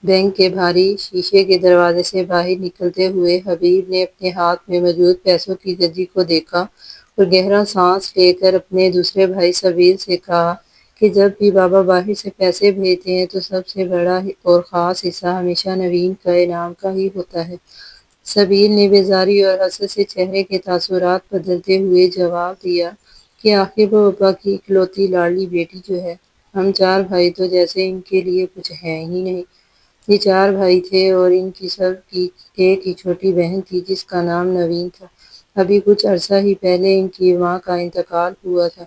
Bank کے بھاری شیشے کے دروازے سے باہر نکلتے ہوئے حبیب نے اپنے ہاتھ میں موجود پیسوں کی گجی کو دیکھا اور گہرا سانس لے کر اپنے دوسرے بھائی سبیر سے کہا کہ جب بھی بابا باہر سے پیسے بھیجتے ہیں تو سب سے بڑا اور خاص حصہ ہمیشہ نوین کا انعام کا ہی ہوتا ہے۔ سبیر نے بیزاری اور حسرت سے چہرے کے تاثرات بدلتے ہوئے جواب دیا کہ آخر وہ ابا کی اکلوتی لاڈلی بیٹی جو ہے، ہم چار بھائی تو جیسے ان کے لیے کچھ ہے ہی نہیں۔ یہ چار بھائی تھے اور ان کی سب کی ایک ہی چھوٹی بہن تھی جس کا نام نوین تھا۔ ابھی کچھ عرصہ ہی پہلے ان کی ماں کا انتقال ہوا تھا،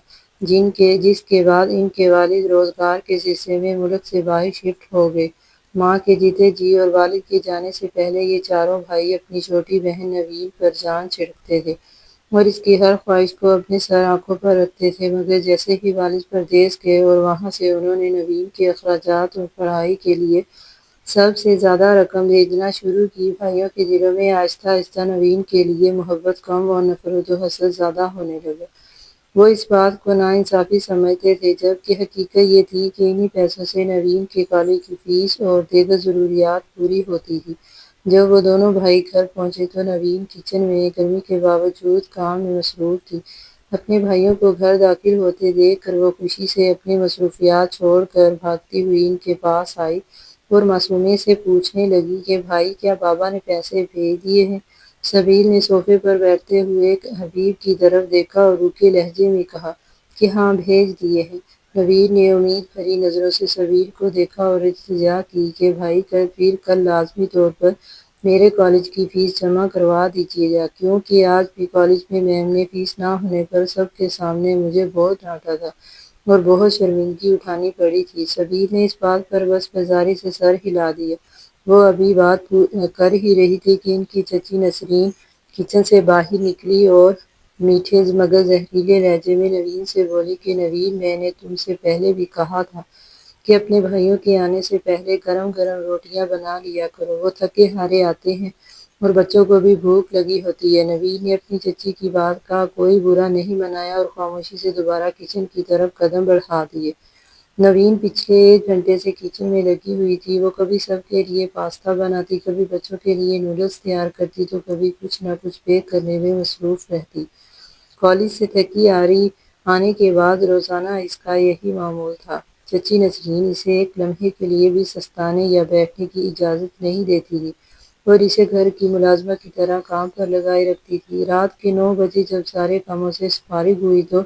جس کے بعد ان کے والد روزگار کے سلسلے میں ملک سے باہر شفٹ ہو گئے۔ ماں کے جیتے جی اور والد کے جانے سے پہلے یہ چاروں بھائی اپنی چھوٹی بہن نوین پر جان چھڑکتے تھے اور اس کی ہر خواہش کو اپنے سر آنکھوں پر رکھتے تھے، مگر جیسے ہی والد پردیس گئے اور وہاں سے انہوں نے نوین کے اخراجات اور پڑھائی کے لیے سب سے زیادہ رقم بھیجنا شروع کی، بھائیوں کے دلوں میں آہستہ آہستہ نوین کے لیے محبت کم اور نفرت و حسد زیادہ ہونے لگا۔ وہ اس بات کو ناانصافی سمجھتے تھے، جبکہ حقیقت یہ تھی کہ انہی پیسوں سے نوین کے کالج کی فیس اور دیگر ضروریات پوری ہوتی تھی۔ جب وہ دونوں بھائی گھر پہنچے تو نوین کچن میں گرمی کے باوجود کام میں مصروف تھی۔ اپنے بھائیوں کو گھر داخل ہوتے دیکھ کر وہ خوشی سے اپنی مصروفیات چھوڑ کر بھاگتی ہوئی ان کے پاس آئی اور معصومیت سے پوچھنے لگی کہ بھائی کیا بابا نے پیسے بھیج دیے ہیں؟ سبیر نے صوفے پر بیٹھتے ہوئے حبیب کی طرف دیکھا اور روکھے لہجے میں کہا کہ ہاں بھیج دیے ہیں۔ نوین نے امید بھری نظروں سے سبیر کو دیکھا اور التجا کی کہ بھائی پھر کل لازمی طور پر میرے کالج کی فیس جمع کروا دیجیے گا، کیونکہ آج بھی کالج میں میم نے فیس نہ ہونے پر سب کے سامنے مجھے بہت ڈانٹا تھا اور بہت شرمندگی اٹھانی پڑی تھی۔ سبیر نے اس بات پر بس بازاری سے سر ہلا دیا۔ وہ ابھی بات کر ہی رہی تھی کہ ان کی چچی نسرین کچن سے باہر نکلی اور میٹھے مگر زہریلے لہجے میں نوین سے بولی کہ نوین، میں نے تم سے پہلے بھی کہا تھا کہ اپنے بھائیوں کے آنے سے پہلے گرم گرم روٹیاں بنا لیا کرو، وہ تھکے ہارے آتے ہیں اور بچوں کو بھی بھوک لگی ہوتی ہے۔ نوین نے اپنی چچی کی بات کا کوئی برا نہیں منایا اور خاموشی سے دوبارہ کچن کی طرف قدم بڑھا دیے۔ نوین پچھلے 1 گھنٹے سے کچن میں لگی ہوئی تھی۔ وہ کبھی سب کے لیے پاستا بناتی، کبھی بچوں کے لیے نوڈلز تیار کرتی تو کبھی کچھ نہ کچھ بیک کرنے میں مصروف رہتی۔ کالج سے تھکی آنے کے بعد روزانہ اس کا یہی معمول تھا۔ چچی نسرین اسے ایک لمحے کے لیے بھی سستانے یا بیٹھنے کی اجازت نہیں دیتی تھی اور اسے گھر کی ملازمہ کی طرح کام پر لگائے رکھتی تھی۔ رات کے 9 بجے جب سارے کاموں سے فارغ ہوئی تو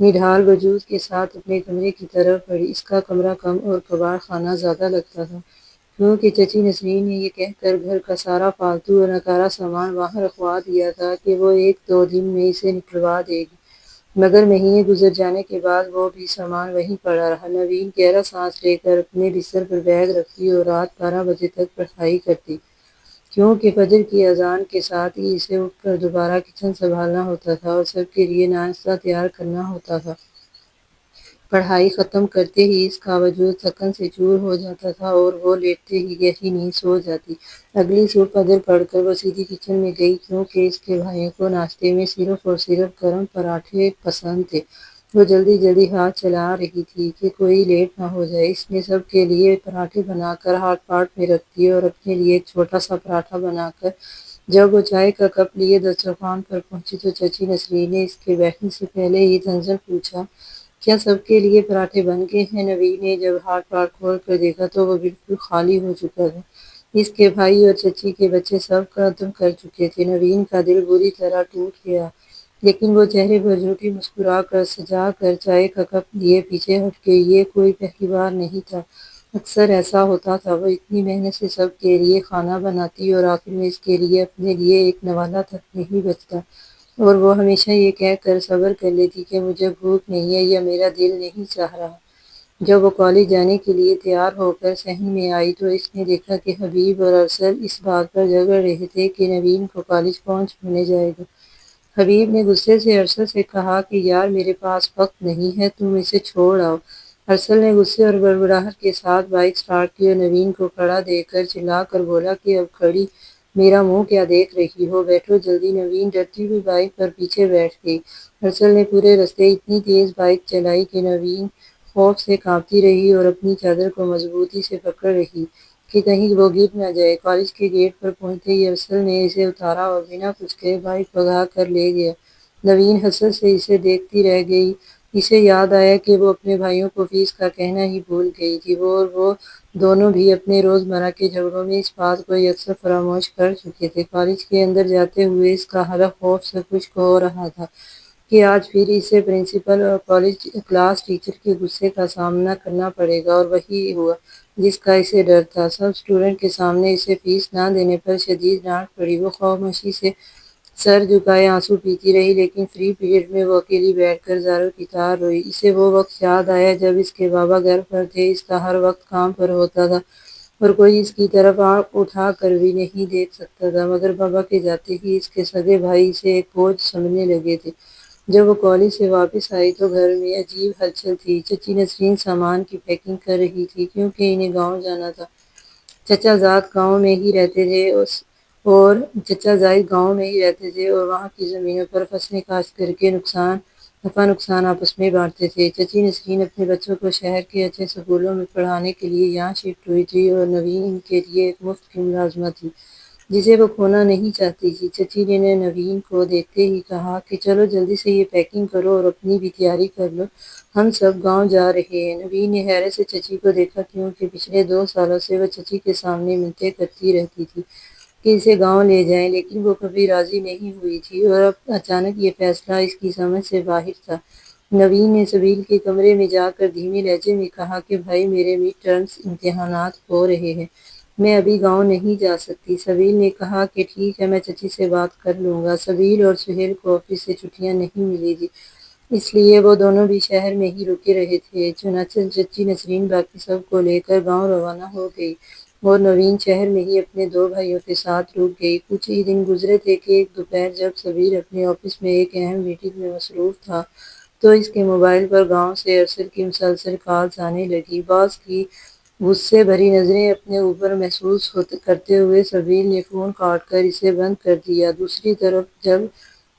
نڈھال وجود کے ساتھ اپنے کمرے کی طرف بڑھی۔ اس کا کمرہ کم اور کباڑ خانہ زیادہ لگتا تھا، کیونکہ چچی نسرین نے یہ کہہ کر گھر کا سارا فالتو اور ناکارہ سامان وہاں رکھوا دیا تھا کہ وہ 1-2 دن میں اسے نکلوا دے گی، مگر مہینے گزر جانے کے بعد وہ بھی سامان وہیں پڑا رہا۔ نوین گہرا سانس لے کر اپنے بستر پر بیگ رکھتی اور رات 12 بجے تک پڑھائی کرتی، کیونکہ فجر کی اذان کے ساتھ ہی اسے اٹھ کر دوبارہ کچن سنبھالنا ہوتا تھا اور سب کے لیے ناشتہ تیار کرنا ہوتا تھا۔ پڑھائی ختم کرتے ہی اس کا وجود تھکن سے چور ہو جاتا تھا اور وہ لیٹتے ہی گہری نیند سو جاتی۔ اگلی صبح فجر پڑھ کر وہ سیدھی کچن میں گئی، کیونکہ اس کے بھائیوں کو ناشتے میں صرف اور صرف گرم پراٹھے پسند تھے۔ وہ جلدی جلدی ہاتھ چلا رہی تھی کہ کوئی لیٹ نہ ہو جائے۔ اس نے سب کے لیے پراٹھے بنا کر ہاٹ پاٹ میں رکھ دیے اور اپنے لیے ایک چھوٹا سا پراٹھا بنا کر جب وہ چائے کا کپ لیے دسترخوان پر پہنچی تو چچی نسرین نے اس کے بیٹھنے سے پہلے ہی جھنجھن پوچھا، کیا سب کے لیے پراٹھے بن گئے ہیں؟ نوین نے جب ہاٹ پاٹ کھول کر دیکھا تو وہ بالکل خالی ہو چکا تھا۔ اس کے بھائی اور چچی کے بچے سب ختم کر چکے تھے۔ نوین کا دل بری طرح ٹوٹ گیا، لیکن وہ چہرے پر جھوٹی مسکراہٹ سجا کر چائے کا کپ لیے پیچھے ہٹ گئی۔ یہ کوئی پہلی بار نہیں تھا، اکثر ایسا ہوتا تھا۔ وہ اتنی محنت سے سب کے لیے کھانا بناتی اور آخر میں اس کے لیے اپنے لیے ایک نوالہ تک نہیں بچتا، اور وہ ہمیشہ یہ کہہ کر صبر کر لیتی کہ مجھے بھوک نہیں ہے یا میرا دل نہیں چاہ رہا۔ جب وہ کالج جانے کے لیے تیار ہو کر صحن میں آئی تو اس نے دیکھا کہ حبیب اور ارسل اس بات پر جھگڑ رہے تھے کہ نوین کو کالج کون چھوڑنے جائے گا۔ حبیب نے غصے سے ارسل سے کہا کہ یار میرے پاس وقت نہیں ہے، تم اسے چھوڑ آؤ۔ ارسل نے غصے اور بڑبڑاہٹ کے ساتھ بائک سٹارٹ کی اور نوین کو کھڑا دیکھ کر چلا کر بولا کہ اب کھڑی میرا منہ کیا دیکھ رہی ہو، بیٹھو جلدی۔ نوین ڈرتی ہوئی بائک پر پیچھے بیٹھ گئی۔ ارسل نے پورے راستے اتنی تیز بائک چلائی کہ نوین خوف سے کانپتی رہی اور اپنی چادر کو مضبوطی سے پکڑ رہی۔ کہ کہیں وہ گر نہ جائے۔ کالج کے گیٹ پر پہنچتے ہی ارسل نے اسے اتارا اور بنا کچھ کہے بائک بھگا کر لے گیا۔ نوین حسرت سے اسے دیکھتی رہ گئی۔ اسے یاد آیا کہ وہ اپنے بھائیوں کو فیس کا کہنا ہی بھول گئی تھی۔ وہ دونوں بھی اپنے روزمرہ کے جھگڑوں میں اس بات کو یکسر فراموش کر چکے تھے۔ کالج کے اندر جاتے ہوئے اس کا حلق خوف سے خشک ہو رہا تھا کہ آج پھر اسے پرنسپل اور کلاس ٹیچر کے غصے کا سامنا کرنا پڑے گا، اور وہی ہوا جس کا اسے ڈر تھا۔ سب اسٹوڈنٹ کے سامنے اسے فیس نہ دینے پر شدید ڈانٹ پڑی۔ وہ خاموشی سے سر جھکائے آنسو پیتی رہی، لیکن فری پیریڈ میں وہ اکیلی بیٹھ کر زاروں کی طرح روئی۔ اسے وہ وقت یاد آیا جب اس کے بابا گھر پر تھے۔ اس کا ہر وقت کام پر ہوتا تھا اور کوئی اس کی طرف آنکھ اٹھا کر بھی نہیں دیکھ سکتا تھا، مگر بابا کے جاتے ہی اس کے سگے بھائی اسے ایک بوجھ سمجھنے لگے تھے۔ جب وہ کالج سے واپس آئی تو گھر میں عجیب ہلچل تھی۔ چچی نسرین سامان کی پیکنگ کر رہی تھی کیونکہ انہیں گاؤں جانا تھا۔ چچا زاد گاؤں میں ہی رہتے تھے اور چچا زاہد گاؤں میں ہی رہتے تھے اور وہاں کی زمینوں پر فصلیں کاشت کر کے نفع نقصان آپس میں بانٹتے تھے۔ چچی نسرین اپنے بچوں کو شہر کے اچھے اسکولوں میں پڑھانے کے لیے یہاں شفٹ ہوئی تھی اور نوین ان کے لیے ایک مفت کی ملازمت تھی جسے وہ کھونا نہیں چاہتی تھی۔ چچی نے نوین کو دیکھتے ہی کہا کہ چلو جلدی سے یہ پیکنگ کرو اور اپنی بھی تیاری کر لو، ہم سب گاؤں جا رہے ہیں۔ نوین نے حیرت سے چچی کو دیکھا کیونکہ پچھلے 2 سالوں سے وہ چچی کے سامنے منتیں کرتی رہتی تھی کہ اسے گاؤں لے جائیں، لیکن وہ کبھی راضی نہیں ہوئی تھی اور اب اچانک یہ فیصلہ اس کی سمجھ سے باہر تھا۔ نوین نے سبیل کے کمرے میں جا کر دھیمے لہجے میں کہا کہ بھائی میرے مڈ ٹرمز امتحانات ہو رہے ہیں، میں ابھی گاؤں نہیں جا سکتی۔ سبیل نے کہا کہ ٹھیک ہے، میں چچی سے بات کر لوں گا۔ سبیل اور سہیل کو آفس سے چھٹیاں نہیں ملی تھیں، اس لیے وہ دونوں بھی شہر میں ہی رکے رہے تھے۔ چنانچہ چچی نسرین باقی سب کو لے کر گاؤں روانہ ہو گئی اور نوین شہر میں ہی اپنے 2 بھائیوں کے ساتھ رک گئی۔ کچھ ہی دن گزرے تھے کہ ایک دوپہر جب سبیل اپنے آفس میں ایک اہم میٹنگ میں مصروف تھا تو اس کے موبائل پر گاؤں سے ارسل کی مسلسل کالز آنے لگیں۔ باس کی غصے بھری نظریں اپنے اوپر محسوس کرتے ہوئے سبیل نے فون کاٹ کر اسے بند کر دیا۔ دوسری طرف جب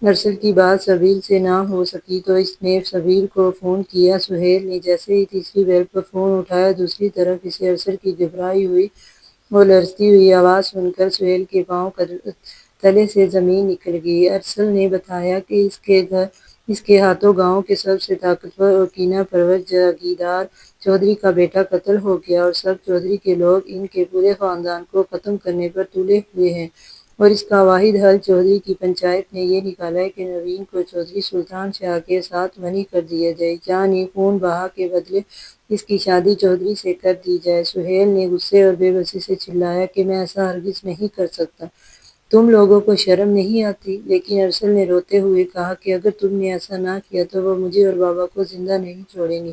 ارسل کی بات سبیل سے نہ ہو سکی تو اس نے سبیل کو فون کیا۔ سہیل نے جیسے ہی تیسری بیل پر فون اٹھایا، دوسری طرف اسے ارسل کی گھبرائی ہوئی اور لرزتی ہوئی آواز سن کر سہیل کے پاؤں تلے سے زمین نکل گئی۔ ارسل نے بتایا کہ اس کے ہاتھوں گاؤں کے سب سے طاقتور اور کینہ پرور جاگیردار چودھری کا بیٹا قتل ہو گیا اور سب چودھری کے لوگ ان کے پورے خاندان کو ختم کرنے پر تلے ہوئے ہیں، اور اس کا واحد حل چودھری کی پنچایت نے یہ نکالا ہے کہ نوین کو چودھری سلطان شاہ کے ساتھ منی کر دیا جائے، یعنی خون بہا کے بدلے اس کی شادی چودھری سے کر دی جائے۔ سہیل نے غصے اور بے بسی سے چلایا کہ میں ایسا ہرگز نہیں کر سکتا، تم لوگوں کو شرم نہیں آتی؟ لیکن ارسل نے روتے ہوئے کہا کہ اگر تم نے ایسا نہ کیا تو وہ مجھے اور بابا کو زندہ نہیں چھوڑیں گے۔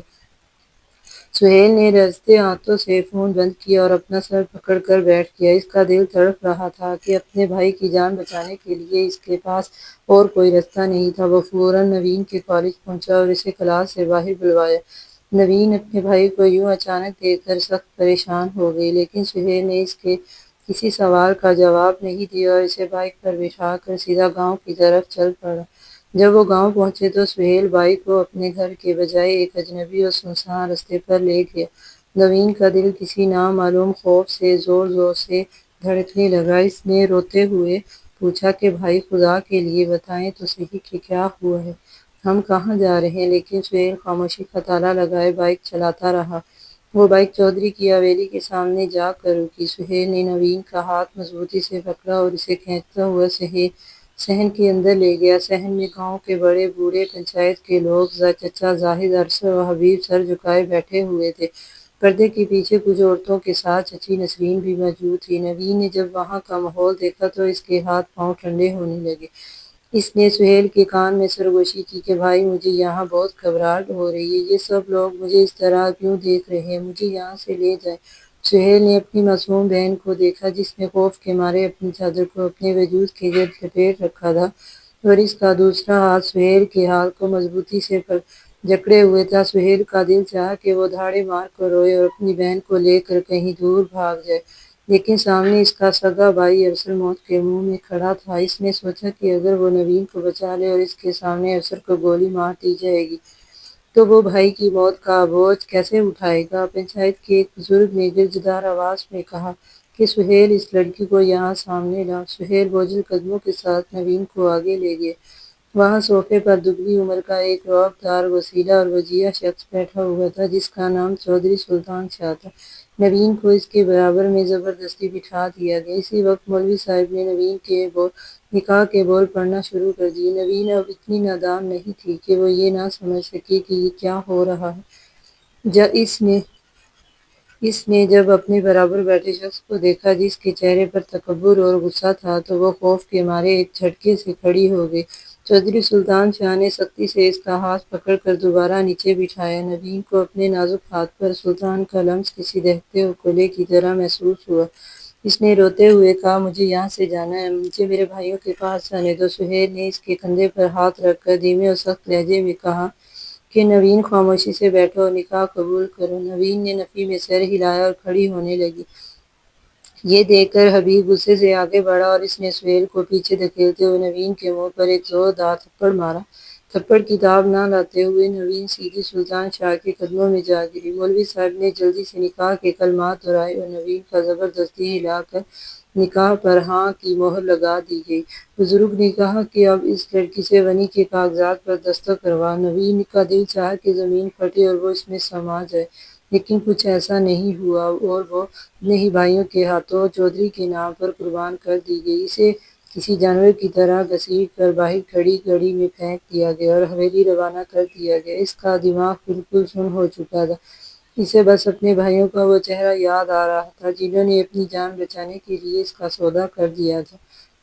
سہیل نے لرزتے ہاتھوں سے فون بند کیا اور اپنا سر پکڑ کر بیٹھ گیا۔ اس کا دل تڑپ رہا تھا کہ اپنے بھائی کی جان بچانے کے لیے اس کے پاس اور کوئی راستہ نہیں تھا۔ وہ فوراً نوین کے کالج پہنچا اور اسے کلاس سے باہر بلوایا۔ نوین اپنے بھائی کو یوں اچانک دیکھ کر سخت پریشان ہو گئی، لیکن سہیل نے اس کے کسی سوال کا جواب نہیں دیا اور اسے بائک پر بٹھا کر سیدھا گاؤں کی طرف چل پڑا۔ جب وہ گاؤں پہنچے تو سہیل بائک کو اپنے گھر کے بجائے ایک اجنبی اور سنسان راستے پر لے گیا۔ نوین کا دل کسی نامعلوم خوف سے زور زور سے دھڑکنے لگا۔ اس نے روتے ہوئے پوچھا کہ بھائی خدا کے لیے بتائیں تو صحیح کہ کیا ہوا ہے، ہم کہاں جا رہے ہیں؟ لیکن سہیل خاموشی کا تالا لگائے بائک چلاتا رہا۔ وہ بائک چودھری کی حویلی کے سامنے جا کر رکی۔ سہیل نے نوین کا ہاتھ مضبوطی سے پکڑا اور اسے کھینچتا ہوا صحن کے اندر لے گیا۔ صحن میں گاؤں کے بڑے بوڑھے، پنچایت کے لوگ، چچا زاہد، ارسل اور حبیب سر جھکائے بیٹھے ہوئے تھے۔ پردے کے پیچھے کچھ عورتوں کے ساتھ چچی نسرین بھی موجود تھی۔ نوین نے جب وہاں کا ماحول دیکھا تو اس کے ہاتھ پاؤں ٹھنڈے ہونے لگے۔ اس نے سہیل کے کان میں سرگوشی کی کہ بھائی مجھے یہاں بہت گھبراہٹ ہو رہی ہے، یہ سب لوگ مجھے اس طرح کیوں دیکھ رہے ہیں، مجھے یہاں سے لے جائیں۔ سہیل نے اپنی معصوم بہن کو دیکھا جس نے خوف کے مارے اپنی چادر کو اپنے وجود کے گرد لپیٹ رکھا تھا اور اس کا دوسرا ہاتھ سہیل کے ہاتھ کو مضبوطی سے جکڑے ہوئے تھا۔ سہیل کا دل چاہا کہ وہ دھاڑے مار کر روئے اور اپنی بہن کو لے کر کہیں دور بھاگ جائے، لیکن سامنے اس کا سگا بھائی ارسل موت کے منہ میں کھڑا تھا۔ اس نے سوچا کہ اگر وہ نوین کو بچا لے اور اس کے سامنے ارسل کو گولی مار دی جائے گی تو وہ بھائی کی موت کا بوجھ کیسے اٹھائے گا؟ پنچایت کے ایک بزرگ نے گرجدار آواز میں کہا کہ سہیل، اس لڑکی کو یہاں سامنے لاؤ۔ سہیل بوجھل قدموں کے ساتھ نوین کو آگے لے گئے۔ وہاں صوفے پر دبلی عمر کا ایک رعب دار، وسیلہ اور وجیہ شخص بیٹھا ہوا تھا جس کا نام چودھری سلطان شاہ تھا۔ نوین کو اس کے برابر میں زبردستی بٹھا دیا گیا۔ اسی وقت مولوی صاحب نے نوین کے نکاح کے بول پڑھنا شروع کر دیے۔ نوین اب اتنی نادان نہیں تھی کہ وہ یہ نہ سمجھ سکے کہ یہ کیا ہو رہا ہے۔ اس نے جب اپنے برابر بیٹھے شخص کو دیکھا جس کے چہرے پر تکبر اور غصہ تھا تو وہ خوف کے مارے ایک جھٹکے سے کھڑی ہو گئی۔ چودھری سلطان شاہ نے سختی سے اس کا ہاتھ پکڑ کر دوبارہ نیچے بٹھایا۔ نوین کو اپنے نازک ہاتھ پر سلطان کا لمس کسی دہتے ہوئے کوئلے کی طرح محسوس ہوا۔ اس نے روتے ہوئے کہا، مجھے یہاں سے جانا ہے، مجھے میرے بھائیوں کے پاس جانے دو۔ سہیل نے اس کے کندھے پر ہاتھ رکھ کر دھیمے اور سخت لہجے میں کہا کہ نوین، خاموشی سے بیٹھو اور نکاح قبول کرو۔ نوین نے نفی میں سر ہلایا اور کھڑی ہونے لگی۔ یہ دیکھ کر حبیب غصے سے آگے بڑھا اور اس نے سہیل کو پیچھے دھکیلتے ہوئے نوین کے منہ پر ایک زوردار تھپڑ مارا۔ تھپڑ کی تاب نہ لاتے ہوئے نوین سیدھی سلطان شاہ کے قدموں میں جا گری۔ مولوی صاحب نے جلدی سے نکاح کے کلمات دہرائے اور نوین کا زبردستی ہلا کر نکاح پر ہاں کی مہر لگا دی گئی۔ بزرگ نے کہا کہ اب اس لڑکی سے ونی کے کاغذات پر دستخط کروا۔ نوین کا دل چاہا کہ زمین پھٹے اور وہ اس میں سما جائے، لیکن کچھ ایسا نہیں ہوا اور وہ اپنے ہی بھائیوں کے ہاتھوں چودھری کے نام پر قربان کر دی گئی۔ اسے کسی جانور کی طرح گھسیٹ کر باہر کھڑی گلی میں پھینک دیا گیا اور حویلی روانہ کر دیا گیا۔ اس کا دماغ بالکل سن ہو چکا تھا۔ اسے بس اپنے بھائیوں کا وہ چہرہ یاد آ رہا تھا جنہوں نے اپنی جان بچانے کے لیے اس کا سودا کر دیا تھا۔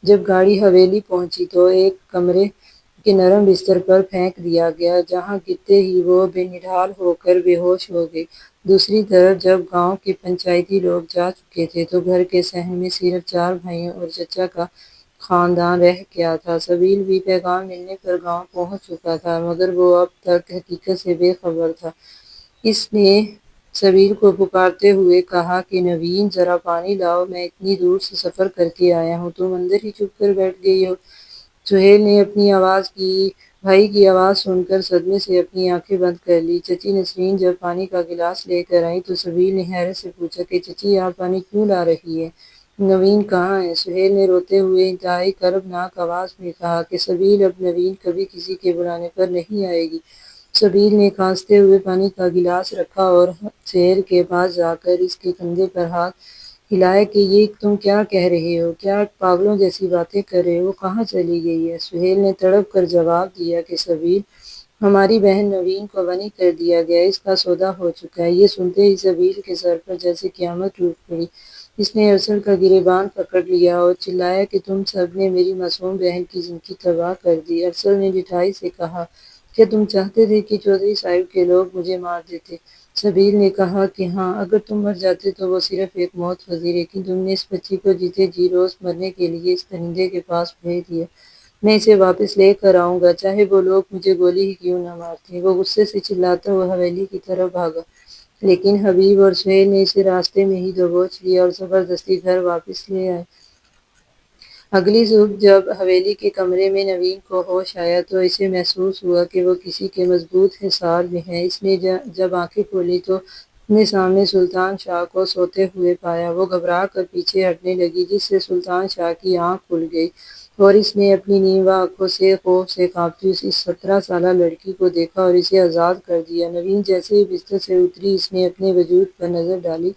جب گاڑی حویلی پہنچی تو ایک کمرے کے نرم بستر پر پھینک دیا گیا، جہاں گرتے ہی وہ بے نڈال ہو کر بے ہوش ہو گئی۔ دوسری طرف جب گاؤں کے پنچایتی لوگ جا چکے تھے تو گھر کے صحن میں صرف 4 بھائیوں اور چچا کا خاندان رہ گیا تھا۔ سبیل بھی پیغام ملنے پر گاؤں پہنچ چکا تھا، مگر وہ اب تک حقیقت سے بے خبر تھا۔ اس نے سبیل کو پکارتے ہوئے کہا کہ نوین، ذرا پانی لاؤ، میں اتنی دور سے سفر کر کے آیا ہوں، تم اندر ہی چھپ کر بیٹھ گئی ہو۔ سہیل نے اپنی بھائی کی آواز سن کر صدمے سے اپنی آنکھیں بند کر لیں۔ چچی نسرین جب پانی کا گلاس لے کر آئیں تو سبیل نے حیرت سے پوچھا کہ چچی، آپ پانی کیوں لا رہی ہیں؟ نوین کہاں ہے؟ سہیل نے روتے ہوئے انتہائی کربناک آواز میں کہا کہ سبیل، اب نوین کبھی کسی کے بلانے پر نہیں آئے گی۔ سبیل نے کھانستے ہوئے پانی کا گلاس رکھا اور سہیل کے پاس جا کر اس کے کندھے پر ہاتھ ہلایا کہ یہ تم کیا کہہ رہے ہو؟ کیا پاگلوں جیسی باتیں کر رہے ہو؟ وہ کہاں چلی گئی ہے؟ سہیل نے تڑپ کر جواب دیا کہ سبیل، ہماری بہن نوین کو غنی کر دیا گیا ہے، اس کا سودا ہو چکا ہے۔ یہ سنتے ہی سبیل کے سر پر جیسے قیامت ٹوٹ پڑی۔ اس نے ارسل کا گریبان پکڑ لیا اور چلایا کہ تم سب نے میری معصوم بہن کی زندگی تباہ کر دی۔ ارسل نے ڈٹھائی سے کہا، کیا تم چاہتے تھے کہ چودھری صاحب کے لوگ مجھے مار دیتے؟ سبیل نے کہا کہ ہاں، اگر تم مر جاتے تو وہ صرف ایک موت ہوتی، لیکن تم نے اس بچی کو جیتے جی روز مرنے کے لیے اس درندے کے پاس بھیج دیا۔ میں اسے واپس لے کر آؤں گا، چاہے وہ لوگ مجھے گولی ہی کیوں نہ مارتے۔ وہ غصے سے چلاتا ہوا حویلی کی طرف بھاگا، لیکن حبیب اور سہیل نے اسے راستے میں ہی دبوچ لیا اور زبردستی گھر واپس لے آئے۔ اگلی صبح جب حویلی کے کمرے میں نوین کو ہوش آیا تو اسے محسوس ہوا کہ وہ کسی کے مضبوط حصار میں ہے۔ اس نے جب آنکھیں کھولی تو اپنے سامنے سلطان شاہ کو سوتے ہوئے پایا۔ وہ گھبرا کر پیچھے ہٹنے لگی، جس سے سلطان شاہ کی آنکھ کھل گئی اور اس نے اپنی نیند آنکھوں سے خوف سے کانپتی اس 17 سالہ لڑکی کو دیکھا اور اسے آزاد کر دیا۔ نوین جیسے ہی بستر سے اتری، اس نے اپنے وجود پر نظر ڈالی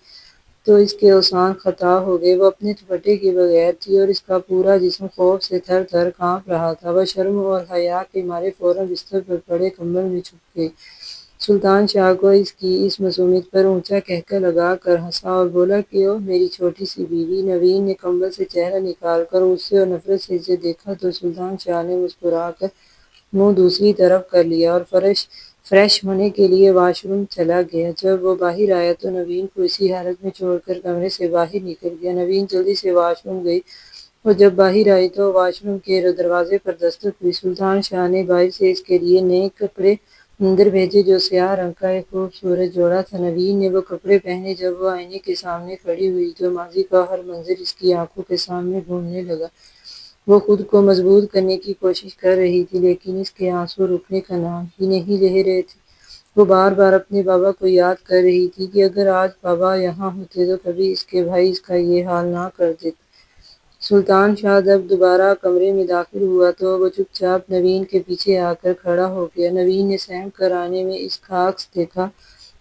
تو اس کے اوزان خطا ہو گئے۔ وہ اپنے دوپٹے کے بغیر تھی اور اس کا پورا جسم خوف سے تھر تھر کانپ رہا تھا۔ وہ شرم اور حیا کے مارے فوراً بستر پر پڑے کمبل میں چھپ گئی۔ سلطان شاہ کو اس کی اس معصومیت پر اونچا قہقہ لگا کر ہنسا اور بولا کہ اوہ میری چھوٹی سی بیوی۔ نوین نے کمبل سے چہرہ نکال کر غصے اور نفرت سے اسے دیکھا تو سلطان شاہ نے مسکرا کر منہ دوسری طرف کر لیا اور فریش ہونے کے لیے واش روم چلا گیا۔ جب وہ باہر آیا تو نوین کو اسی حالت میں چھوڑ کر کمرے سے باہر نکل گیا۔ نوین جلدی سے واش روم گئی اور جب باہر آئی تو واش روم کے دروازے پر دستک ہوئی۔ سلطان شاہ نے باہر سے اس کے لیے نئے کپڑے اندر بھیجے جو سیاہ رنگ کا ایک خوبصورت جوڑا تھا۔ نوین نے وہ کپڑے پہنے۔ جب وہ آئینے کے سامنے کھڑی ہوئی تو ماضی کا ہر منظر اس کی آنکھوں کے سامنے گھومنے لگا۔ وہ خود کو مضبوط کرنے کی کوشش کر رہی تھی، لیکن اس کے آنسو رکنے کا نام ہی نہیں لے رہے تھے۔ وہ بار بار اپنے بابا کو یاد کر رہی تھی کہ اگر آج بابا یہاں ہوتے تو کبھی اس کے بھائی اس کا یہ حال نہ کر دیتے۔ سلطان شاہ جب دوبارہ کمرے میں داخل ہوا تو وہ چپ چاپ نوین کے پیچھے آ کر کھڑا ہو گیا۔ نوین نے سہم کر آنے میں اس کا عکس دیکھا۔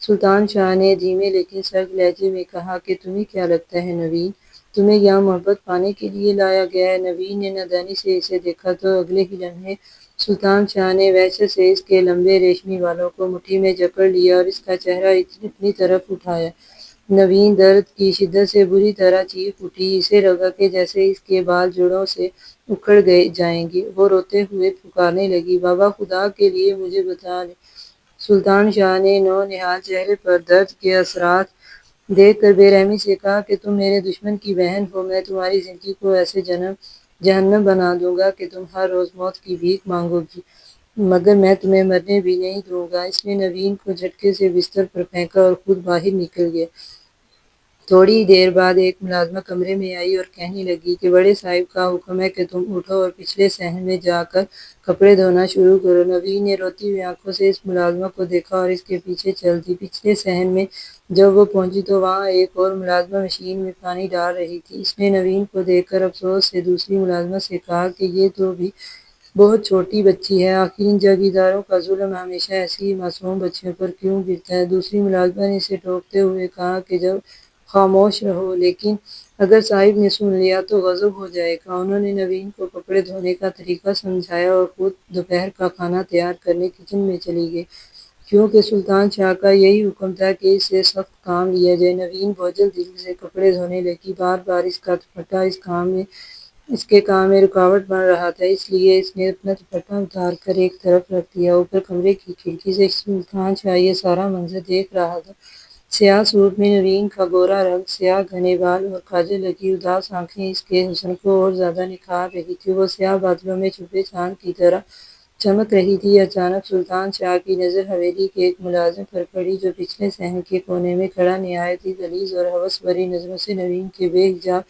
سلطان شاہ نے دھیمے لیکن سخت لہجے میں کہا کہ تمہیں کیا لگتا ہے نوین، تمہیں یہاں محبت پانے کے لیے لایا گیا ہے؟ نوین نے نادانی سے اسے دیکھا تو اگلے ہی لمحے سلطان شاہ نے وحشت سے اس کے لمبے ریشمی بالوں کو مٹھی میں جکڑ لیا اور اس کا چہرہ اپنی طرف اٹھایا۔ نوین درد کی شدت سے بری طرح چیخ اٹھی۔ اسے لگا کہ جیسے اس کے بال جڑوں سے اکھڑ جائیں گے۔ وہ روتے ہوئے پکارنے لگی، بابا خدا کے لیے مجھے بچا لیں۔ سلطان شاہ نے نونہال چہرے پر درد کے اثرات دیکھ کر بے رحمی سے کہا کہ تم میرے دشمن کی بہن ہو، میں تمہاری زندگی کو ایسے جہنم بنا دوں گا کہ تم ہر روز موت کی بھیک مانگو گی، مگر میں تمہیں مرنے بھی نہیں دوں گا۔ اس نے نوین کو جھٹکے سے بستر پر پھینکا اور خود باہر نکل گیا۔ تھوڑی دیر بعد ایک ملازمہ کمرے میں آئی اور کہنے لگی کہ بڑے صاحب کا حکم ہے کہ تم اٹھو اور پچھلے صحن میں جا کر کپڑے دھونا شروع کرو۔ نوین نے روتی ہوئی آنکھوں سے اس ملازمہ کو دیکھا اور اس کے پیچھے چل دی۔ پچھلے صحن میں جب وہ پہنچی تو وہاں ایک اور ملازمہ مشین میں پانی ڈال رہی تھی۔ اس نے نوین کو دیکھ کر افسوس سے دوسری ملازمہ سے کہا کہ یہ تو ابھی بہت چھوٹی بچی ہے، آخر ان جاگیرداروں کا ظلم ہمیشہ ایسی معصوم بچیوں پر کیوں گرتا ہے؟ دوسری ملازمہ نے اسے ٹوکتے ہوئے کہا کہ جب خاموش رہو، لیکن اگر صاحب نے سن لیا تو غضب ہو جائے گا۔ انہوں نے نوین کو کپڑے دھونے کا طریقہ سمجھایا اور خود دوپہر کا کھانا تیار کرنے کچن میں چلی گئی، کیونکہ سلطان شاہ کا یہی حکم تھا کہ اس سے سخت کام لیا جائے۔ نوین بوجھل دل سے کپڑے دھونے لگی۔ بار بار اس کا دوپٹہ اس کے کام میں رکاوٹ بن رہا تھا، اس لیے اس نے اپنا دوپٹہ اتار کر ایک طرف رکھ دیا۔ اوپر کمرے کی کھڑکی سے سلطان شاہ یہ سارا منظر دیکھ رہا تھا۔ سیاہ سوٹ میں نوین کا گورا رنگ، سیاہ گھنے بال اور کاجل لگی اداس آنکھیں اس کے حسن کو اور زیادہ نکھار رہی تھیں۔ وہ سیاہ بادلوں میں چھپے چاند کی طرح چمک رہی تھی۔ اچانک سلطان شاہ کی نظر حویلی کے ایک ملازم پر پڑی جو پچھلے صحن کے کونے میں کھڑا نہایت ہی غلیظ اور ہوس بھری نظروں سے نوین کے بے حجاب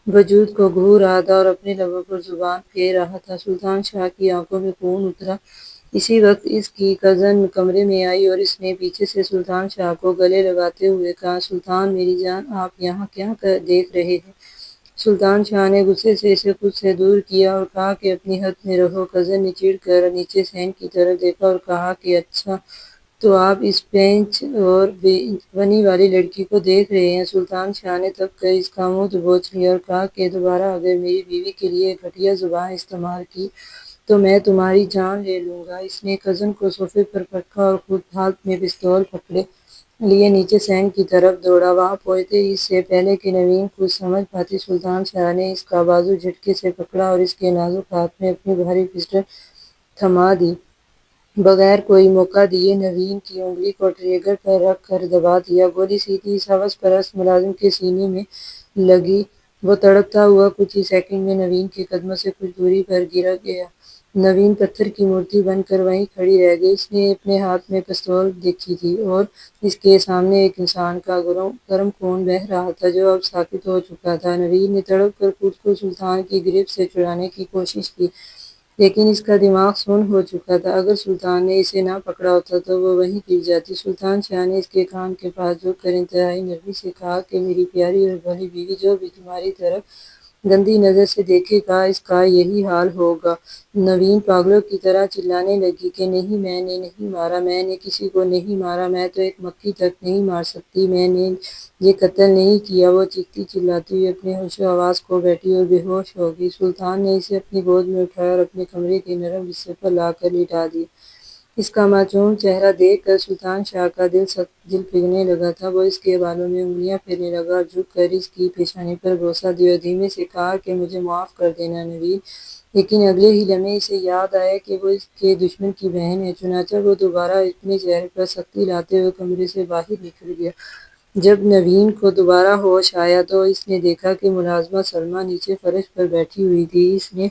وجود کو گھور رہا تھا اور اپنے لبوں پر زبان پھیر رہا تھا۔ سلطان شاہ کی آنکھوں میں خون اترا۔ اسی وقت اس کی کزن کمرے میں آئی اور اس نے پیچھے سے سلطان شاہ کو گلے لگاتے ہوئے کہا، سلطان میری جان، آپ یہاں کیا دیکھ رہے ہیں؟ سلطان شاہ نے غصے سے اسے خود سے دور کیا اور کہا کہ اپنی حد میں رہو۔ کزن نے چڑ کر نیچے صحن کی طرف دیکھا اور کہا کہ اچھا تو آپ اس پینچ اور بنی والی لڑکی کو دیکھ رہے ہیں۔ سلطان شاہ نے تب کر اس کا منہ دبوچ لیا اور کہا کہ دوبارہ اگر میری بیوی کے لیے گھٹیا زبان استعمال کی تو میں تمہاری جان لے لوں گا۔ اس نے کزن کو صوفے پر پٹکا اور خود ہاتھ میں پستول پکڑے لیے نیچے صحن کی طرف دوڑا۔ وہاں پہنچتے ہی اس سے پہلے کہ نوین کچھ سمجھ پاتی، سلطان شاہ نے اس کا بازو جھٹکے سے پکڑا اور اس کے نازک ہاتھ میں اپنی بھاری پسٹل تھما دی۔ بغیر کوئی موقع دیے نوین کی انگلی کو ٹریگر پر رکھ کر دبا دیا۔ گولی سیدھی اس ہوس پرست ملازم کے سینے میں لگی۔ وہ تڑپتا ہوا کچھ ہی سیکنڈ میں نوین کے قدموں سے کچھ دوری پر گر گیا۔ نوین پتھر کی مورتی بن کر وہیں کھڑی رہ گئی۔ اس نے اپنے ہاتھ میں پستول دیکھی تھی اور اس کے سامنے ایک انسان کا گرم خون بہہ رہا تھا جو اب ساکت ہو چکا تھا۔ نوین نے تڑپ کر خود کو سلطان کی گرفت سے چھڑانے کی کوشش کی، لیکن اس کا دماغ سن ہو چکا تھا۔ اگر سلطان نے اسے نہ پکڑا ہوتا تو وہ وہیں گر جاتی۔ سلطان شاہ نے اس کے کان کے پاس جھک کر انتہائی نرمی سے کہا کہ میری پیاری اور بھولی بیوی جو بھی تمہاری طرف گندی نظر سے دیکھے گا اس کا یہی حال ہوگا۔ نوین پاگلوں کی طرح چلانے لگی کہ نہیں، میں نے نہیں مارا، میں نے کسی کو نہیں مارا، میں تو ایک مکھی تک نہیں مار سکتی، میں نے یہ قتل نہیں کیا۔ وہ چیختی چلاتی ہوئی اپنے ہوش و حواس کھو بیٹھی اور بے ہوش ہو گئی۔ سلطان نے اسے اپنی گود میں اٹھایا اور اپنے کمرے کے نرم بستر پر لا کر لٹا دیا۔ اس کا معصوم چہرہ دیکھ کر سلطان شاہ کا دل پگھلنے لگا تھا۔ وہ اس کے بالوں میں انگلیاں پھیرنے لگا اور جھک کر اس کی پیشانی پر بوسہ دیا اور دھیمے سے کہا کہ مجھے معاف کر دینا نوین۔ لیکن اگلے ہی لمحے اسے یاد آیا کہ وہ اس کے دشمن کی بہن ہے، چنانچہ وہ دوبارہ اپنے چہرے پر سختی لاتے ہوئے کمرے سے باہر نکل گیا۔ جب نوین کو دوبارہ ہوش آیا تو اس نے دیکھا کہ ملازمہ سلمیٰ نیچے فرش پر بیٹھی ہوئی تھی۔ اس نے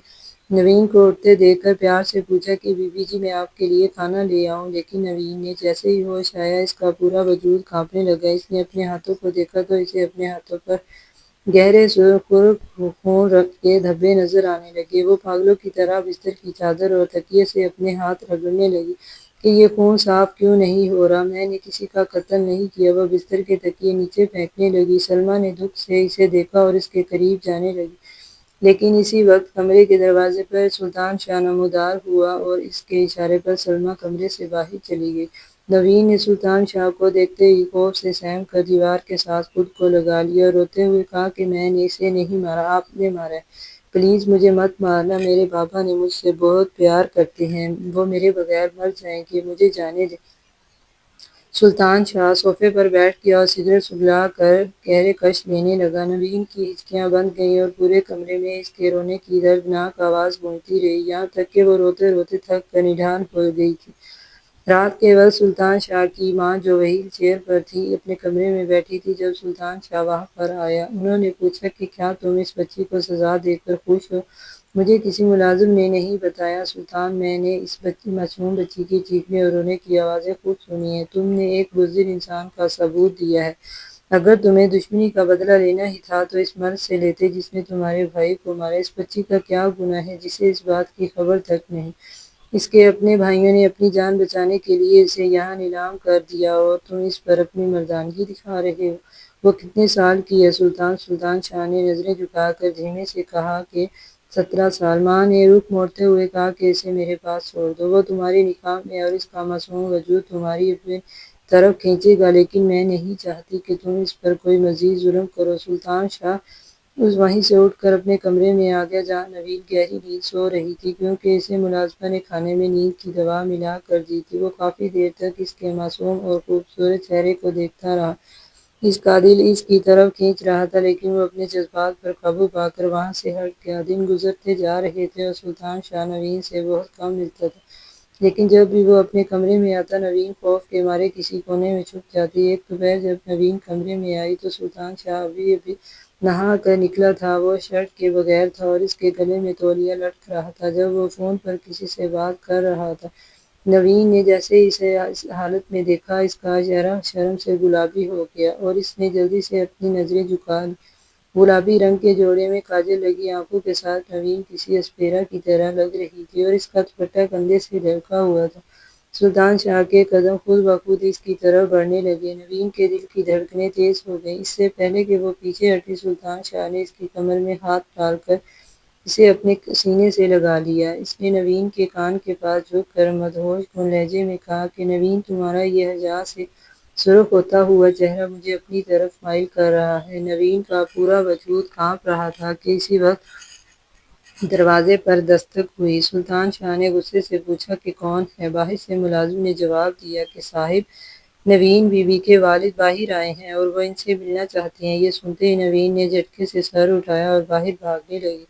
نوین کو اٹھتے دیکھ کر پیار سے پوچھا کہ بی بی جی، میں آپ کے لیے کھانا لے آؤں؟ لیکن نوین نے جیسے ہی ہوش آیا اس کا پورا وجود کانپنے لگا۔ اس نے اپنے ہاتھوں کو دیکھا تو اسے اپنے ہاتھوں پر گہرے سرخ خون کے دھبے نظر آنے لگے۔ وہ پاگلوں کی طرح بستر کی چادر اور تکیے سے اپنے ہاتھ رگڑنے لگی۔ کہ یہ خون صاف کیوں نہیں ہو رہا؟ میں نے کسی کا قتل نہیں کیا۔ وہ بستر کے تکیے نیچے پھینکنے لگی۔ سلمیٰ نے دکھ سے اسے دیکھا اور اس کے قریب جانے لگی، لیکن اسی وقت کمرے کے دروازے پر سلطان شاہ نمودار ہوا اور اس کے اشارے پر سلمیٰ کمرے سے باہر چلی گئی۔ نوین نے سلطان شاہ کو دیکھتے ہی خوف سے سہم کر دیوار کے ساتھ خود کو لگا لیا اور روتے ہوئے کہا کہ میں نے اسے نہیں مارا، آپ نے مارا ہے۔ پلیز مجھے مت مارنا، میرے بابا نے مجھ سے بہت پیار کرتے ہیں، وہ میرے بغیر مر جائیں گے، مجھے جانے دیں۔ سلطان شاہ صوفے پر بیٹھ گیا اور سگریٹ سلگا کر گہرے کش لینے لگا۔ نوین کی ہچکیاں بند گئیں اور پورے کمرے میں اس کے رونے کی دردناک آواز گونجتی رہی، یہاں تک کہ وہ روتے روتے تھک کر نڈھال ہو گئی تھی۔ رات کے وقت سلطان شاہ کی ماں جو وہیل چیئر پر تھی، اپنے کمرے میں بیٹھی تھی جب سلطان شاہ وہاں پر آیا۔ انہوں نے پوچھا کہ کیا تم اس بچی کو سزا دے کر خوش ہو؟ مجھے کسی ملازم نے نہیں بتایا سلطان، میں نے اس معصوم بچی کی چیخنے اور رونے کی آوازیں خوب سنی ہیں۔ تم نے ایک بزدل انسان کا ثبوت دیا ہے۔ اگر تمہیں دشمنی کا بدلہ لینا ہی تھا تو اس مرد سے لیتے جس نے تمہارے بھائی کو مارا۔ اس بچی کا کیا گناہ ہے جسے اس بات کی خبر تک نہیں؟ اس کے اپنے بھائیوں نے اپنی جان بچانے کے لیے اسے یہاں نیلام کر دیا اور تم اس پر اپنی مردانگی دکھا رہے ہو۔ وہ کتنے سال کی ہے سلطان؟ سلطان شاہ نے نظریں جھکا کر دھیمے سے کہا کہ 17 سال۔ ماں نے رخ موڑتے ہوئے کہا کہ اسے میرے پاس چھوڑ دو، وہ تمہاری نکاح میں اور اس کا معصوم وجود تمہاری اپنی طرف کھینچے گا، لیکن میں نہیں چاہتی کہ تم اس پر کوئی مزید ظلم کرو۔ سلطان شاہ وہیں سے اٹھ کر اپنے کمرے میں آ گیا جہاں نوین گہری نیند سو رہی تھی، کیونکہ اسے ملازمہ نے کھانے میں نیند کی دوا ملا کر دی تھی۔ وہ کافی دیر تک اس کے معصوم اور خوبصورت چہرے کو دیکھتا رہا۔ اس کا دل اس کی طرف کھینچ رہا تھا، لیکن وہ اپنے جذبات پر قابو پا کر وہاں سے ہٹ گیا۔ دن گزرتے جا رہے تھے اور سلطان شاہ نوین سے بہت کم ملتا تھا، لیکن جب بھی وہ اپنے کمرے میں آتا نوین خوف کے مارے کسی کونے میں چھپ جاتی۔ ایک دوپہر جب نوین کمرے میں آئی تو سلطان شاہ ابھی نہا کر نکلا تھا۔ وہ شرٹ کے بغیر تھا اور اس کے گلے میں تولیہ لٹک رہا تھا۔ جب وہ فون پر کسی سے بات کر رہا تھا، نوین نے جیسے ہی اسے اس حالت میں دیکھا، اس کا چہرہ شرم سے گلابی ہو گیا اور اس نے جلدی سے اپنی نظریں جھکا لیں۔ گلابی رنگ کے جوڑے میں کاجل لگی آنکھوں کے ساتھ نوین کسی اسپیرا کی طرح لگ رہی تھی اور اس کا دوپٹہ کندھے سے لٹکا ہوا تھا۔ سلطان شاہ کے قدم خود بخود اس کی طرف بڑھنے لگے۔ نوین کے دل کی دھڑکنیں تیز ہو گئیں۔ اس سے پہلے کہ وہ پیچھے ہٹے، سلطان شاہ نے اس کی کمر میں ہاتھ ڈال کر اسے اپنے سینے سے لگا لیا۔ اس نے نوین کے کان کے پاس جھک کر مدہوش کن لہجے میں کہا کہ نوین، تمہارا یہ حیا سے سرخ ہوتا ہوا چہرہ مجھے اپنی طرف مائل کر رہا ہے۔ نوین کا پورا وجود کانپ رہا تھا کہ اسی وقت دروازے پر دستک ہوئی۔ سلطان شاہ نے غصے سے پوچھا کہ کون ہے؟ باہر سے ملازم نے جواب دیا کہ صاحب، نوین بی بی کے والد باہر آئے ہیں اور وہ ان سے ملنا چاہتے ہیں۔ یہ سنتے ہی نوین نے جھٹکے سے سر اٹھایا اور باہر بھاگنے لگی،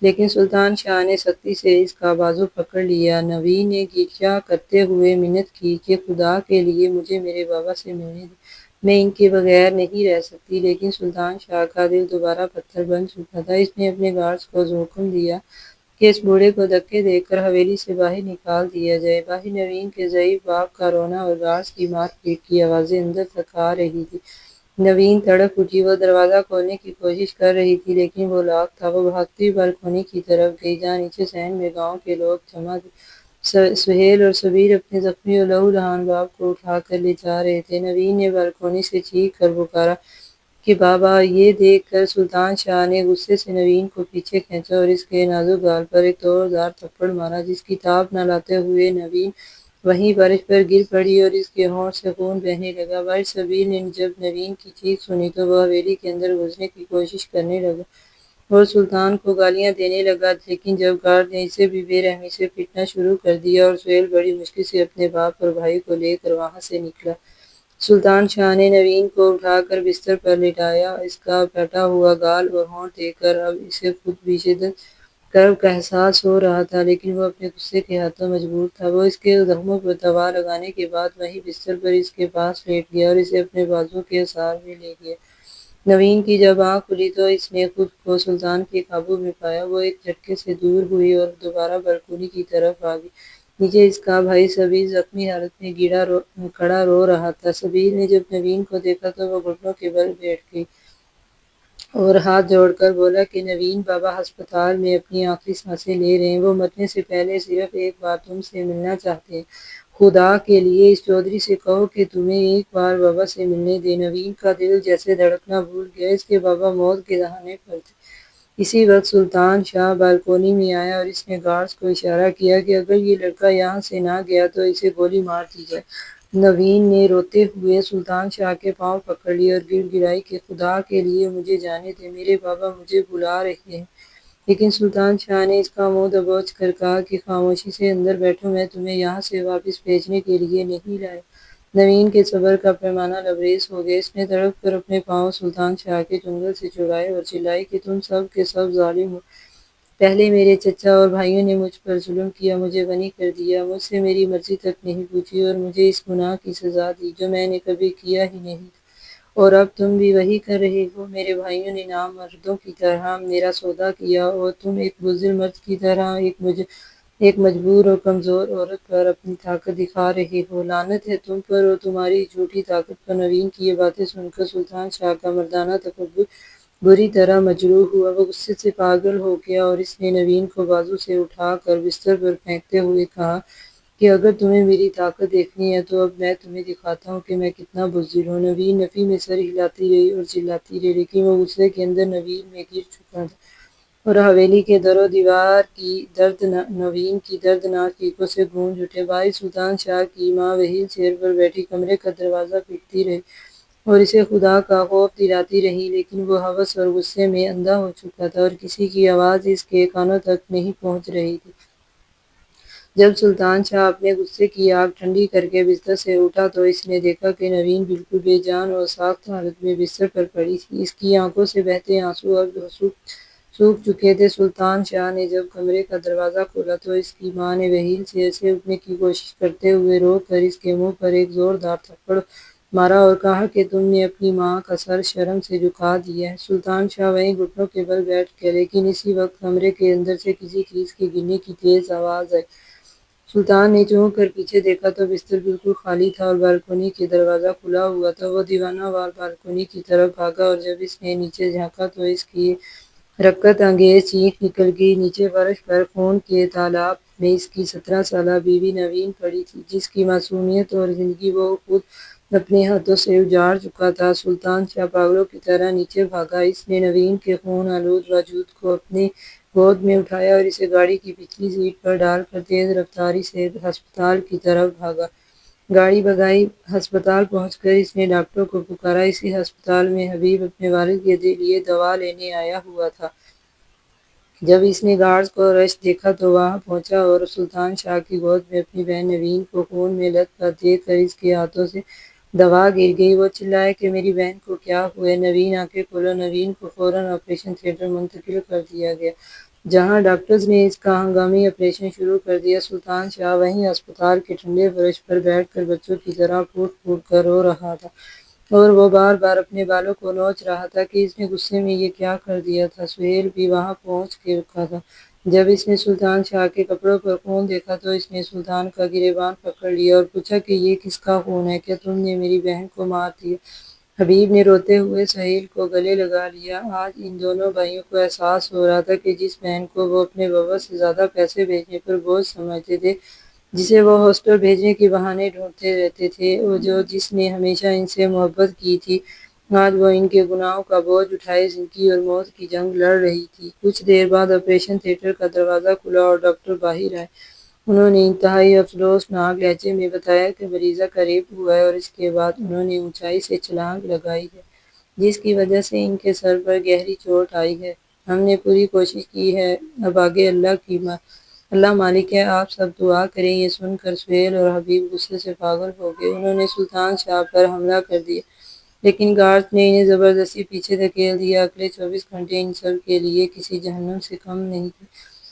لیکن سلطان شاہ نے سختی سے اس کا بازو پکڑ لیا۔ نوین نے گریہ کرتے ہوئے منت کی کہ خدا کے لیے مجھے میرے بابا سے ملنے دیں، میں ان کے بغیر نہیں رہ سکتی۔ لیکن سلطان شاہ کا دل دوبارہ پتھر بن چکا تھا۔ اس نے اپنے گارڈز کو حکم دیا کہ اس بوڑھے کو دھکے دے کر حویلی سے باہر نکال دیا جائے۔ باہر نوین کے ضعیف باپ کا رونا اور گارڈز کی مار پیٹ کی آوازیں اندر تک آ رہی تھیں۔ نوین تڑپ اٹھی۔ وہ دروازہ کھولنے کی کوشش کر رہی تھی، لیکن وہ لاک تھا۔ وہ بھاگتی ہوئی بالکونی کی طرف گئی جہاں نیچے صحن میں گاؤں کے لوگ جمع تھے۔ سہیل اور شبیر اپنے زخمی اور لہو لہان باپ کو اٹھا کر لے جا رہے تھے۔ نوین نے بالکونی سے چیخ کر پکارا کہ بابا! یہ دیکھ کر سلطان شاہ نے غصے سے نوین کو پیچھے کھینچا اور اس کے نازک گال پر ایک زوردار تھپڑ مارا، جس کی تاب نہ لاتے ہوئے نوین وہیں فرش پر گر پڑی اور اس کے ہونٹ سے خون بہنے لگا۔ بھائی شبیر نے جب نوین کی چیخ سنی تو وہ حویلی کے اندر گھسنے کی کوشش کرنے لگا اور سلطان کو گالیاں دینے لگا، لیکن جب گارڈ نے اسے بھی بے رحمی سے پیٹنا شروع کر دیا اور سہیل بڑی مشکل سے اپنے باپ اور بھائی کو لے کر وہاں سے نکلا۔ سلطان شاہ نے نوین کو اٹھا کر بستر پر لٹایا۔ اس کا پھٹا ہوا گال اور ہونٹ دیکھ کر اب اسے خود بھی شدید کرب کا احساس ہو رہا تھا، لیکن وہ اپنے غصے کے ہاتھوں مجبور تھا۔ وہ اس کے زخموں پر دوا لگانے کے بعد وہیں بستر پر اس کے پاس لیٹ گیا اور اسے اپنے بازو کے اثار میں لے گیا۔ نوین کی جب آنکھ کھلی تو اس نے خود کو سلطان کے قابو میں پایا۔ وہ ایک جھٹکے سے دور ہوئی اور دوبارہ بالکونی کی طرف آگئی۔ نیچے اس کا بھائی شبیر زخمی حالت میں کھڑا رو رہا تھا۔ شبیر نے جب نوین کو دیکھا تو وہ گھٹنوں کے بل بیٹھ گئی اور ہاتھ جوڑ کر بولا کہ نوین، بابا ہسپتال میں اپنی آخری سانسیں لے رہے ہیں، وہ مرنے سے پہلے صرف ایک بار تم سے ملنا چاہتے ہیں۔ خدا کے لیے اس چودھری سے کہو کہ تمہیں ایک بار بابا سے ملنے دے۔ نوین کا دل جیسے دھڑکنا بھول گیا، اس کے بابا موت کے دہانے پر تھے۔ اسی وقت سلطان شاہ بالکونی میں آیا اور اس نے گارڈز کو اشارہ کیا کہ اگر یہ لڑکا یہاں سے نہ گیا تو اسے گولی مار دی جائے۔ نوین نے روتے ہوئے سلطان شاہ کے پاؤں پکڑ لیے اور گڑ گڑائی کہ خدا کے لیے مجھے جانے دے، میرے بابا مجھے بلا رہے ہیں۔ لیکن سلطان شاہ نے اس کا منہ دبوچ کر کہا کہ خاموشی سے اندر بیٹھو، میں تمہیں یہاں سے واپس بھیجنے کے لیے نہیں لایا۔ نوین کے صبر کا پیمانہ لبریز ہو گیا، اس نے تڑپ کر اپنے پاؤں سلطان شاہ کے چنگل سے چھڑائے اور چلائی کہ تم سب کے سب ظالم ہو۔ پہلے میرے چچا اور بھائیوں نے مجھ پر ظلم کیا، مجھے غنی کر دیا، مجھ سے میری مرضی تک نہیں پوچھی اور مجھے اس گناہ کی سزا دی جو میں نے کبھی کیا ہی نہیں تھا، اور اب تم بھی وہی کر رہے ہو۔ میرے بھائیوں نے نامردوں کی طرح میرا سودا کیا اور تم ایک بزدل مرد کی طرح ایک مجبور اور کمزور عورت پر اپنی طاقت دکھا رہے ہو۔ لعنت ہے تم پر اور تمہاری جھوٹی طاقت پر۔ نوین کی یہ باتیں سن کر سلطان شاہ کا مردانہ تکبر بری طرح مجروح ہوا، وہ غصے سے پاگل ہو گیا اور اس نے نوین کو بازو سے اٹھا کر بستر پر پھینکتے ہوئے کہا کہ اگر تمہیں میری طاقت دیکھنی ہے تو اب میں تمہیں دکھاتا ہوں کہ میں کتنا بزدل ہوں۔ نوین نفی میں سر ہلاتی رہی اور چلاتی رہی، لیکن وہ غصے کے اندر نوین میں گر چکا تھا اور حویلی کے در و دیوار کی نوین کی دردناک چیخوں سے گونج اٹھے۔ باہر سلطان شاہ کی ماں وہیل چیئر پر بیٹھی کمرے کا دروازہ پیٹتی رہی اور اسے خدا کا خوف دلاتی رہی، لیکن وہ ہوس اور غصے میں اندھا ہو چکا تھا اور کسی کی آواز اس کے کانوں تک نہیں پہنچ رہی تھی۔ جب سلطان شاہ اپنے غصے کی آگ ٹھنڈی کر کے بستر سے اٹھا تو اس نے دیکھا کہ نوین بالکل بے جان اور ساخت حالت میں بستر پر پڑی تھی، اس کی آنکھوں سے بہتے آنسو اب سوکھ چکے تھے۔ سلطان شاہ نے جب کمرے کا دروازہ کھولا تو اس کی ماں نے وہیل چیئر سے اٹھنے کی کوشش کرتے ہوئے رو کر اس کے منہ پر ایک زوردار تھپڑ مارا اور کہا کہ تم نے اپنی ماں کا سر شرم سے جھکا دیا ہے۔ سلطان شاہ وہیں گھٹنوں کے بل بیٹھ گیا، لیکن اسی وقت کمرے کے اندر سے کسی چیز کے گرنے کی تیز آواز آئی۔ سلطان نے چونک کر پیچھے دیکھا تو بستر بالکل خالی تھا اور بالکونی کا دروازہ کھلا ہوا تھا۔ وہ دیوانہ وار بالکونی کی طرف بھاگا اور جب اس نے نیچے جھانکا تو اس کی حرکت انگیز چیخ نکل گئی۔ نیچے فرش پر خون کے تالاب میں اس کی 17 سالہ بیوی نوین پڑی تھی، جس کی معصومیت اور زندگی وہ خود اپنے ہاتھوں سے اجاڑ چکا تھا۔ سلطان شاہ پاگلوں کی طرح نیچے بھاگا، اس نے نوین کے خون آلود وجود کو اپنی گود میں اٹھایا اور اسے گاڑی کی پچھلی سیٹ پر ڈال کر تیز رفتاری سے ہسپتال کی طرف بھاگا۔ گاڑی بھگائی، ہسپتال پہنچ کر اس نے ڈاکٹروں کو پکارا۔ اسی ہسپتال میں حبیب اپنے والد کے لیے دوا لینے آیا ہوا تھا۔ جب اس نے گارڈز کو رش دیکھا تو وہاں پہنچا اور سلطان شاہ کی گود میں اپنی بہن نوین کو خون میں لت پت دیکھ کر اس کے ہاتھوں سے دوا گر گئی۔ وہ چلایا کہ میری بہن کو کیا ہوا ہے؟ نوین آنکھیں کھولو۔ نوین کو فوراً آپریشن تھیٹر منتقل کر دیا گیا، جہاں ڈاکٹرز نے اس کا ہنگامی آپریشن شروع کر دیا۔ سلطان شاہ وہیں ہسپتال کے ٹھنڈے فرش پر بیٹھ کر بچوں کی طرح پھوٹ پھوٹ کر رو رہا تھا اور وہ بار بار اپنے بالوں کو نوچ رہا تھا کہ اس نے غصے میں یہ کیا کر دیا تھا۔ سہیل بھی وہاں پہنچ کے رکا تھا۔ جب اس نے سلطان شاہ کے کپڑوں پر خون دیکھا تو اس نے سلطان کا گریبان پکڑ لیا اور پوچھا کہ یہ کس کا خون ہے؟ کیا تم نے میری بہن کو مار دیا؟ حبیب نے روتے ہوئے سہیل کو گلے لگا لیا۔ آج ان دونوں بھائیوں کو احساس ہو رہا تھا کہ جس بہن کو وہ اپنے بابا سے زیادہ پیسے بھیجنے پر بوجھ سمجھتے تھے، جسے وہ ہاسٹل بھیجنے کے بہانے ڈھونڈتے رہتے تھے، اور جس نے ہمیشہ ان سے محبت کی تھی، آج وہ ان کے گناہوں کا بوجھ اٹھائے زندگی اور موت کی جنگ لڑ رہی تھی۔ کچھ دیر بعد آپریشن تھیٹر کا دروازہ کھلا اور ڈاکٹر باہر آئے۔ انہوں نے انتہائی افسوسناک لہجے میں بتایا کہ مریضہ کا ریپ ہوا ہے اور اس کے بعد انہوں نے اونچائی سے چھلانگ لگائی ہے، جس کی وجہ سے ان کے سر پر گہری چوٹ آئی ہے۔ ہم نے پوری کوشش کی ہے، اب آگے اللہ مالک ہے، آپ سب دعا کریں۔ یہ سن کر سہیل اور حبیب غصے سے پاگل ہو گئے۔ انہوں نے سلطان شاہ پر حملہ کر دیا، لیکن گارڈز نے انہیں زبردستی پیچھے دھکیل دیا۔ اگلے 24 گھنٹے ان سب کے لیے کسی جہنم سے کم نہیں تھے۔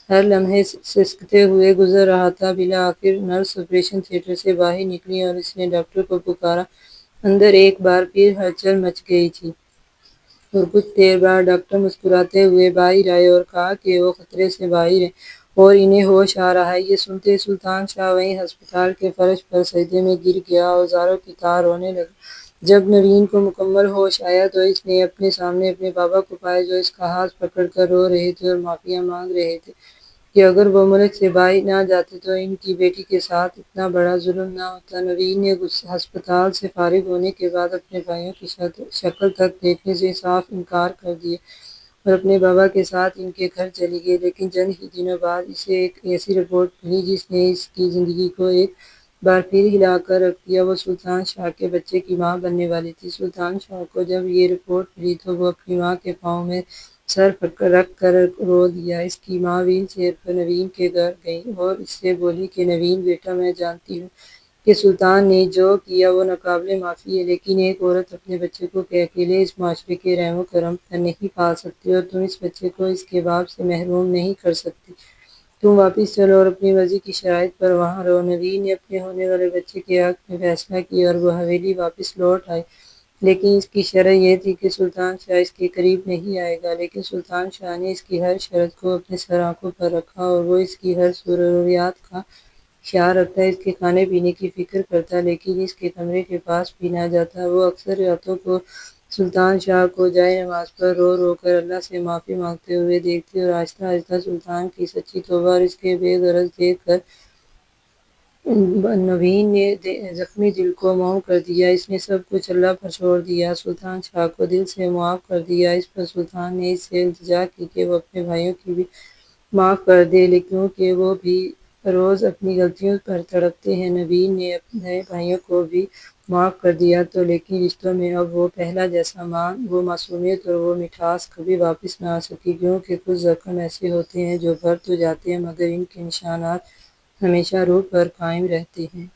ہر لمحے سسکتے ہوئے گزر رہا تھا۔ بالآخر نرس آپریشن تھیٹر سے باہر نکلی اور اس نے ڈاکٹر کو پکارا۔ اندر ایک بار پھر ہلچل مچ گئی تھی اور کچھ دیر بعد ڈاکٹر مسکراتے ہوئے باہر آئے اور کہا کہ وہ خطرے سے باہر ہیں اور انہیں ہوش آ رہا ہے۔ یہ سنتے ہی سلطان شاہ وہیں ہسپتال کے فرش پر سجدے میں گر گیا اور زاروں کی طرح رونے لگا۔ جب نوین کو مکمل ہوش آیا تو اس نے اپنے سامنے اپنے بابا کو پایا، جو اس کا ہاتھ پکڑ کر رو رہے تھے اور معافی مانگ رہے تھے۔ کہ اگر وہ ملک سے باہر نہ جاتے تو ان کی بیٹی کے ساتھ اتنا بڑا ظلم نہ ہوتا۔ نوین نے ہسپتال سے فارغ ہونے کے بعد اپنے بھائیوں کی شکل تک دیکھنے سے صاف انکار کر دیا اور اپنے بابا کے ساتھ ان کے گھر چلی گئی، لیکن چند ہی دنوں بعد اسے ایک ایسی رپورٹ ملی جس نے اس کی زندگی کو ایک بار پھر ہلا کر رکھ دیا۔ وہ سلطان شاہ کے بچے کی ماں بننے والی تھی۔ سلطان شاہ کو جب یہ رپورٹ ملی تو وہ اپنی ماں کے پاؤں میں سر رکھ کر رو دیا۔ اس کی ماں ویل چیئر پر نوین کے گھر گئی اور اس سے بولی کہ نوین بیٹا، میں جانتی ہوں کہ سلطان نے جو کیا وہ ناقابل معافی ہے، لیکن ایک عورت اپنے بچے کو اکیلے اس معاشرے کے رحم و کرم پر نہیں پال سکتی اور تم اس بچے کو اس کے باپ سے محروم نہیں کر سکتی۔ تم واپس چلو اور اپنی مرضی کی شرائط پر وہاں رہو۔ نوین نے اپنے ہونے والے بچے کے حق میں فیصلہ کیا اور وہ حویلی واپس لوٹ آئی، لیکن اس کی شرط یہ تھی کہ سلطان شاہ اس کے قریب نہیں آئے گا۔ لیکن سلطان شاہ نے اس کی ہر شرط کو اپنے سر آنکھوں پر رکھا اور وہ اس کی ہر ضروریات کا خیال رکھتا، اس کے کھانے پینے کی فکر کرتا، لیکن اس کے کمرے کے پاس بھی نہ جاتا۔ وہ اکثر راتوں کو سلطان شاہ کو جائے نماز پر رو رو کر اللہ سے معافی مانگتے ہوئے دیکھتی اور آہستہ آہستہ سلطان کی سچی توبہ اور اس کے بے غرض دیکھ کر نوین نے زخمی دل کو موم کر دیا۔ اس نے سب کچھ اللہ پر چھوڑ دیا، سلطان شاہ کو دل سے معاف کر دیا۔ اس پر سلطان نے اس سے التجا کی کہ وہ اپنے بھائیوں کی بھی معاف کر دے، کیونکہ وہ بھی روز اپنی غلطیوں پر تڑپتے ہیں۔ نوین نے اپنے بھائیوں کو بھی معاف کر دیا تو لیکن رشتوں میں اب وہ پہلا جیسا وہ معصومیت اور وہ مٹھاس کبھی واپس نہ آ سکی، کیونکہ کچھ زخم ایسے ہوتے ہیں جو بھر تو جاتے ہیں مگر ان کے نشانات ہمیشہ روح پر قائم رہتے ہیں۔